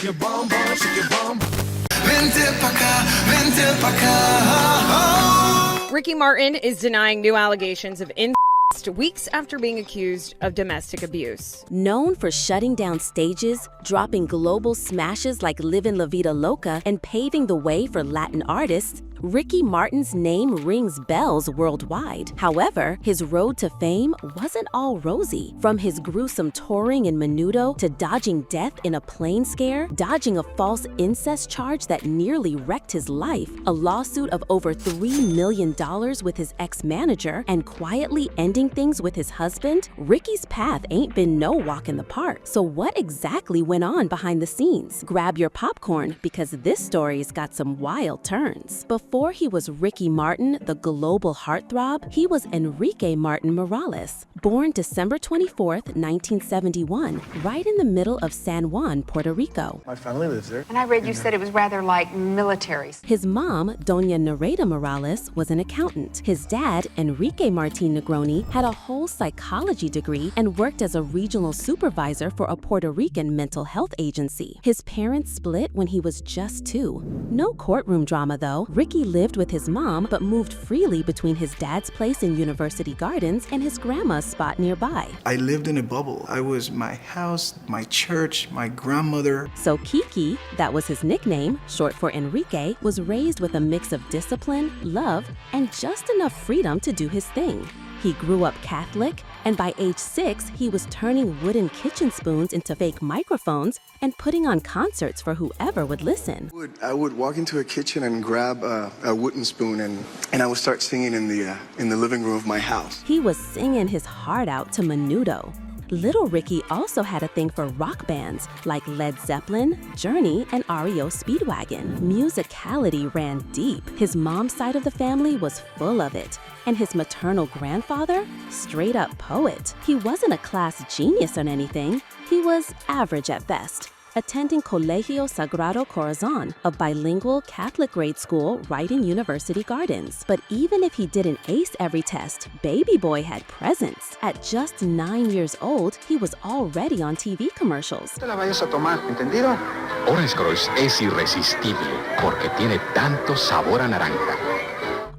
your bum bum, shake your bum. Vente pa' acá, vente pa' acá. Ricky Martin is denying new allegations of incest weeks after being accused of domestic abuse. Known for shutting down stages, dropping global smashes like Livin' La Vida Loca, and paving the way for Latin artists, Ricky Martin's name rings bells worldwide. However, his road to fame wasn't all rosy. From his gruesome touring in Menudo to dodging death in a plane scare, dodging a false incest charge that nearly wrecked his life, a lawsuit of over $3 million with his ex-manager, and quietly ending things with his husband, Ricky's path ain't been no walk in the park. So what exactly went on behind the scenes? Grab your popcorn, because this story's got some wild turns. Before he was Ricky Martin, the global heartthrob, he was Enrique Martin Morales, born December 24th, 1971, right in the middle of San Juan, Puerto Rico. My family lives there. And I read you said it was rather like military. His mom, Doña Nereda Morales, was an accountant. His dad, Enrique Martin Negroni, had a whole psychology degree and worked as a regional supervisor for a Puerto Rican mental health agency. His parents split when he was just 2. No courtroom drama though. Ricky lived with his mom but moved freely between his dad's place in University Gardens and his grandma's spot nearby. I lived in a bubble. I was my house, my church, my grandmother. So Kiki, that was his nickname, short for Enrique, was raised with a mix of discipline, love, and just enough freedom to do his thing. He grew up Catholic, and by age 6, he was turning wooden kitchen spoons into fake microphones and putting on concerts for whoever would listen. I would walk into a kitchen and grab a wooden spoon and I would start singing in the living room of my house. He was singing his heart out to Menudo. Little Ricky also had a thing for rock bands like Led Zeppelin, Journey, and REO Speedwagon. Musicality ran deep. His mom's side of the family was full of it. And his maternal grandfather? Straight up poet. He wasn't a class genius or anything. He was average at best, attending Colegio Sagrado Corazon, a bilingual Catholic grade school right in University Gardens. But even if he didn't ace every test, baby boy had presence. At just 9 years old, he was already on TV commercials. No te la vayas a tomar, ¿entendido? Orange Crush es irresistible porque tiene tanto sabor a naranja.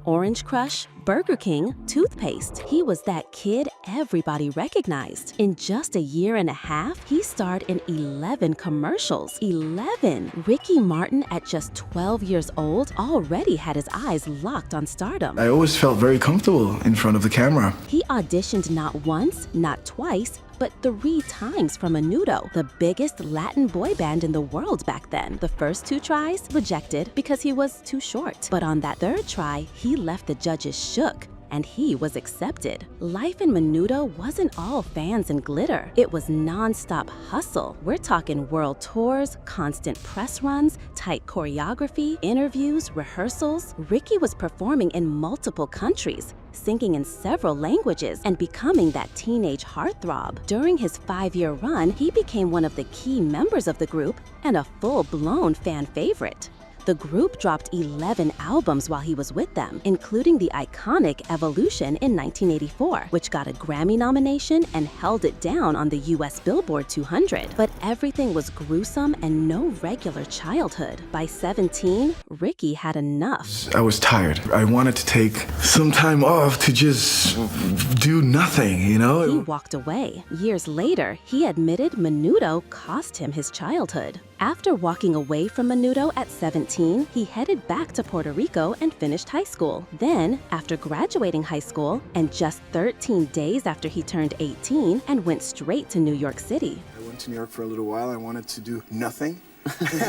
Orange Crush, Burger King, toothpaste. He was that kid everybody recognized. In just a year and a half, he starred in 11 commercials. 11! Ricky Martin, at just 12 years old, already had his eyes locked on stardom. I always felt very comfortable in front of the camera. He auditioned not once, not twice, but 3 times for Menudo, the biggest Latin boy band in the world back then. The first 2 tries, rejected because he was too short. But on that 3rd try, he left the judges shook, and he was accepted. Life in Menudo wasn't all fans and glitter. It was non-stop hustle. We're talking world tours, constant press runs, tight choreography, interviews, rehearsals. Ricky was performing in multiple countries, singing in several languages, and becoming that teenage heartthrob. During his 5-year run, he became one of the key members of the group and a full-blown fan favorite. The group dropped 11 albums while he was with them, including the iconic Evolution in 1984, which got a Grammy nomination and held it down on the US Billboard 200. But everything was gruesome and no regular childhood. By 17, Ricky had enough. I was tired. I wanted to take some time off to just do nothing, you know? He walked away. Years later, he admitted Menudo cost him his childhood. After walking away from Menudo at 17, he headed back to Puerto Rico and finished high school. Then, after graduating high school, and just 13 days after he turned 18, and went straight to New York City. I went to New York for a little while. I wanted to do nothing.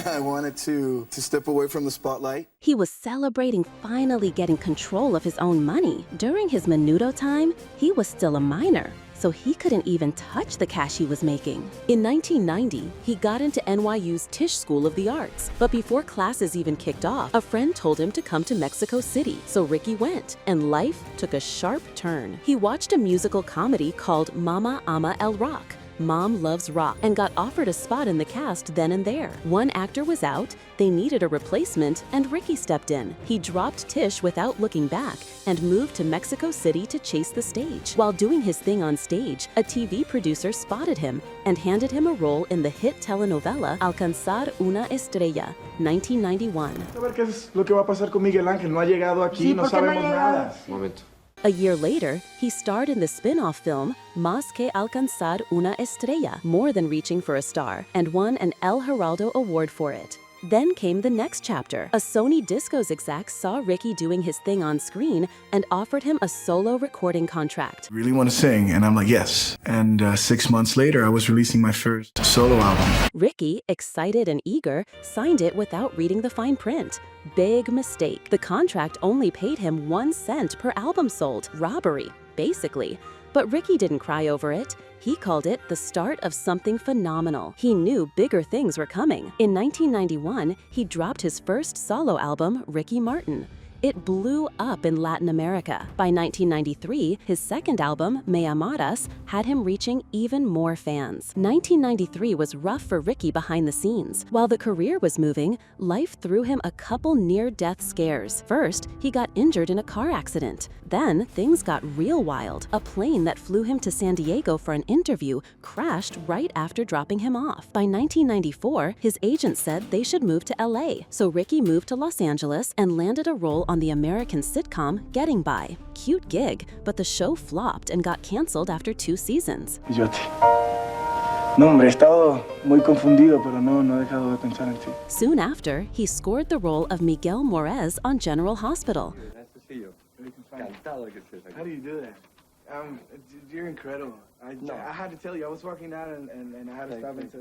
I wanted to step away from the spotlight. He was celebrating finally getting control of his own money. During his Menudo time, he was still a minor, so he couldn't even touch the cash he was making. In 1990, he got into NYU's Tisch School of the Arts. But before classes even kicked off, a friend told him to come to Mexico City. So Ricky went, and life took a sharp turn. He watched a musical comedy called Mama Ama El Rock, Mom Loves Rock, and got offered a spot in the cast then and there. One actor was out, they needed a replacement, and Ricky stepped in. He dropped Tish without looking back and moved to Mexico City to chase the stage. While doing his thing on stage, a TV producer spotted him and handed him a role in the hit telenovela Alcanzar una estrella, 1991. A ver qué es lo que va a pasar con Miguel Ángel. No ha llegado aquí, no sabemos nada. Momento. A year later, he starred in the spin-off film Más que alcanzar una estrella, more than reaching for a star, and won an El Heraldo Award for it. Then came the next chapter. A Sony Discos exec saw Ricky doing his thing on screen and offered him a solo recording contract. Really want to sing? And I'm like, yes. And 6 months later, I was releasing my first solo album. Ricky, excited and eager, signed it without reading the fine print. Big mistake. The contract only paid him 1 cent per album sold. Robbery, basically. But Ricky didn't cry over it. He called it the start of something phenomenal. He knew bigger things were coming. In 1991, he dropped his first solo album, Ricky Martin. It blew up in Latin America. By 1993, his second album, Me Amarás, had him reaching even more fans. 1993 was rough for Ricky behind the scenes. While the career was moving, life threw him a couple near-death scares. First, he got injured in a car accident. Then, things got real wild. A plane that flew him to San Diego for an interview crashed right after dropping him off. By 1994, his agent said they should move to LA. So Ricky moved to Los Angeles and landed a role on the American sitcom Getting By. Cute gig, but the show flopped and got canceled after 2 seasons. Yo te... No, hombre, he estado muy confundido, pero no he dejado de pensar en ti. Soon after, he scored the role of Miguel Morez on General Hospital. How do you do that? You're incredible. I had to tell you, I was walking down and I had to stop and say,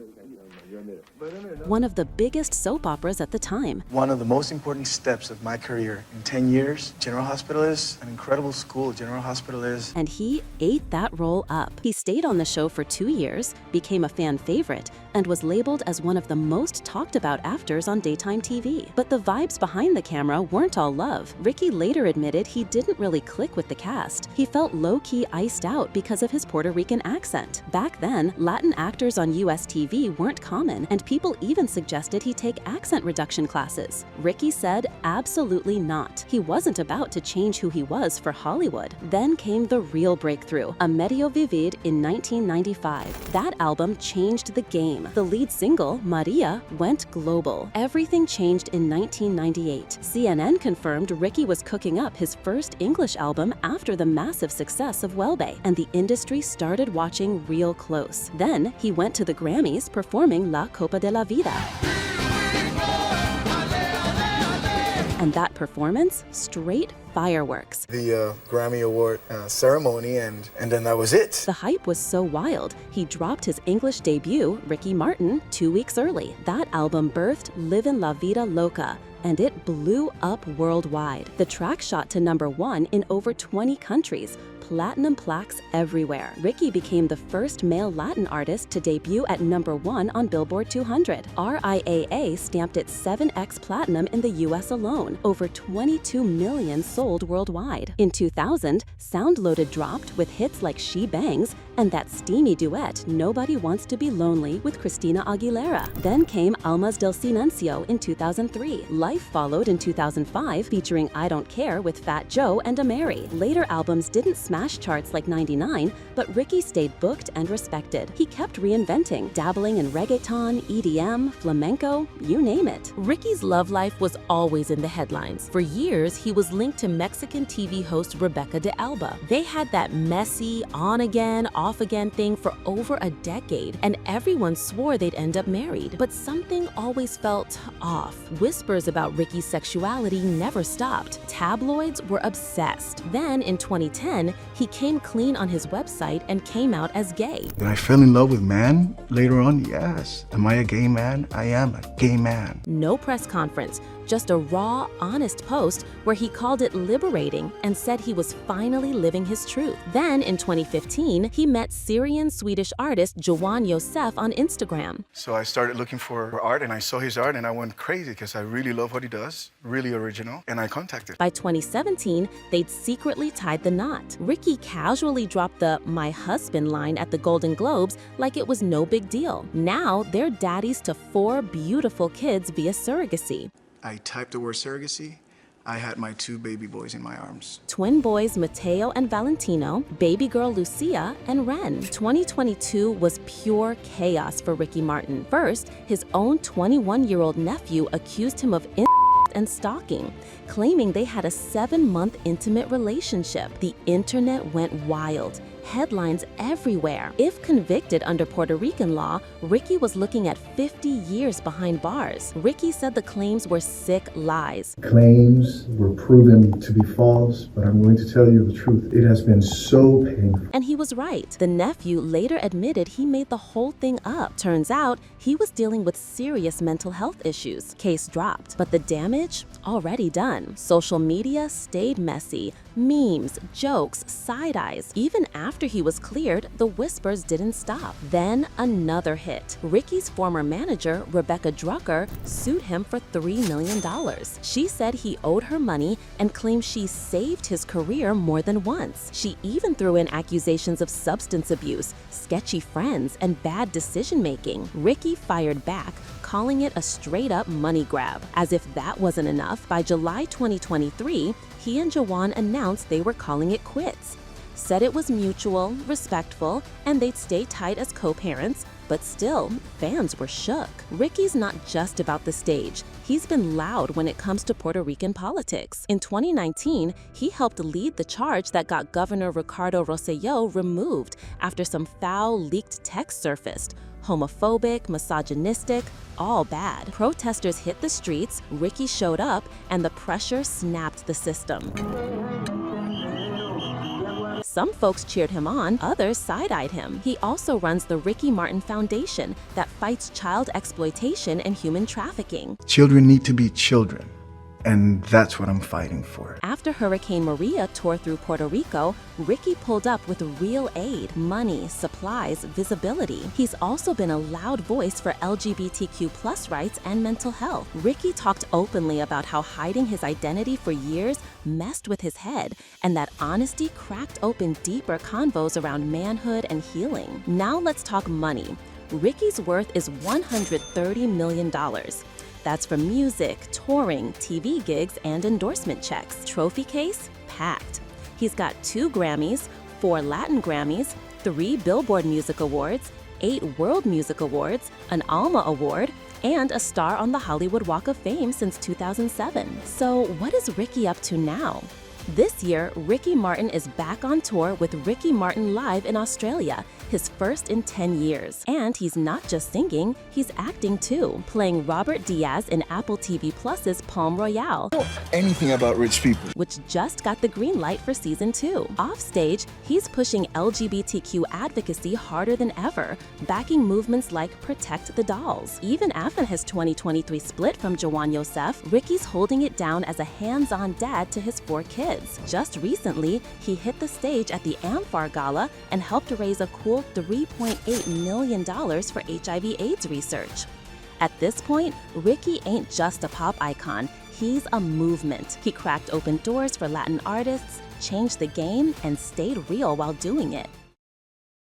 One of the biggest soap operas at the time. One of the most important steps of my career in 10 years, General Hospital is an incredible school. General Hospital is... And he ate that role up. He stayed on the show for 2 years, became a fan favorite, and was labeled as one of the most talked about actors on daytime TV. But the vibes behind the camera weren't all love. Ricky later admitted he didn't really click with the cast. He felt low-key iced out because of his Puerto Rican accent. Back then, Latin actors on US TV weren't common, and people even suggested he take accent reduction classes. Ricky said absolutely not. He wasn't about to change who he was for Hollywood. Then came the real breakthrough, A Medio Vivir in 1995. That album changed the game. The lead single, Maria, went global. Everything changed in 1998. CNN confirmed Ricky was cooking up his first English album after the massive success of Welbe, and the industry started watching real close. Then he went to the Grammys performing La Copa de la Vida. And that performance, straight fireworks. The Grammy Award ceremony, and then that was it. The hype was so wild, he dropped his English debut, Ricky Martin, 2 weeks early. That album birthed Livin' La Vida Loca, and it blew up worldwide. The track shot to #1 in over 20 countries, platinum plaques everywhere. Ricky became the first male Latin artist to debut at #1 on Billboard 200. RIAA stamped it 7x platinum in the US alone, over 22 million sold worldwide. In 2000, Sound Loaded dropped with hits like She Bangs and that steamy duet Nobody Wants to Be Lonely with Christina Aguilera. Then came Almas del Silencio in 2003. Life followed in 2005, featuring I Don't Care with Fat Joe and Ameri. Later albums didn't smash charts like 99, but Ricky stayed booked and respected. He kept reinventing, dabbling in reggaeton, EDM, flamenco, you name it. Ricky's love life was always in the headlines. For years, he was linked to Mexican TV host Rebecca de Alba. They had that messy, on-again, off-again thing for over a decade, and everyone swore they'd end up married. But something always felt off. Whispers about Ricky's sexuality never stopped. Tabloids were obsessed. Then, in 2010, he came clean on his website and came out as gay. Did I fell in love with man later on? Yes. Am I a gay man? I am a gay man. No press conference, just a raw, honest post where he called it liberating and said he was finally living his truth. Then, in 2015, he met Syrian-Swedish artist Johan Yosef on Instagram. So I started looking for art, and I saw his art, and I went crazy because I really love what he does, really original, and I contacted. By 2017, they'd secretly tied the knot. Ricky casually dropped the "my husband" line at the Golden Globes like it was no big deal. Now, they're daddies to 4 beautiful kids via surrogacy. I typed the word surrogacy. I had my 2 baby boys in my arms. Twin boys Mateo and Valentino, baby girl Lucia, and Ren. 2022 was pure chaos for Ricky Martin. First, his own 21-year-old nephew accused him of and stalking, claiming they had a 7-month intimate relationship. The internet went wild. Headlines everywhere. If convicted under Puerto Rican law, Ricky was looking at 50 years behind bars. Ricky said the claims were sick lies. Claims were proven to be false, but I'm going to tell you the truth. It has been so painful. And he was right. The nephew later admitted he made the whole thing up. Turns out, he was dealing with serious mental health issues. Case dropped. But the damage? Already done. Social media stayed messy. Memes, jokes, side-eyes. Even after he was cleared, the whispers didn't stop. Then another hit. Ricky's former manager, Rebecca Drucker, sued him for $3 million. She said he owed her money and claimed she saved his career more than once. She even threw in accusations of substance abuse, sketchy friends, and bad decision-making. Ricky fired back, calling it a straight-up money grab. As if that wasn't enough, by July 2023, he and Johan announced they were calling it quits. Said it was mutual, respectful, and they'd stay tight as co-parents, but still, fans were shook. Ricky's not just about the stage. He's been loud when it comes to Puerto Rican politics. In 2019, he helped lead the charge that got Governor Ricardo Rosselló removed after some foul, leaked text surfaced. Homophobic, misogynistic, all bad. Protesters hit the streets, Ricky showed up, and the pressure snapped the system. Some folks cheered him on, others side-eyed him. He also runs the Ricky Martin Foundation that fights child exploitation and human trafficking. Children need to be children, and that's what I'm fighting for. After Hurricane Maria tore through Puerto Rico, Ricky pulled up with real aid, money, supplies, visibility. He's also been a loud voice for LGBTQ+ rights and mental health. Ricky talked openly about how hiding his identity for years messed with his head, and that honesty cracked open deeper convos around manhood and healing. Now let's talk money. Ricky's worth is $130 million. That's from music, touring, TV gigs, and endorsement checks. Trophy case? Packed. He's got 2 Grammys, 4 Latin Grammys, 3 Billboard Music Awards, 8 World Music Awards, an Alma Award, and a star on the Hollywood Walk of Fame since 2007. So what is Ricky up to now? This year, Ricky Martin is back on tour with Ricky Martin Live in Australia, his first in 10 years. And he's not just singing, he's acting too, playing Robert Diaz in Apple TV Plus's Palm Royale. Anything about rich people. Which just got the green light for season 2. Offstage, he's pushing LGBTQ advocacy harder than ever, backing movements like Protect the Dolls. Even after his 2023 split from Johan Yosef, Ricky's holding it down as a hands-on dad to his 4 kids. Just recently, he hit the stage at the Amphar Gala and helped raise a cool $3.8 million for HIV/AIDS research. At this point, Ricky ain't just a pop icon, he's a movement. He cracked open doors for Latin artists, changed the game, and stayed real while doing it.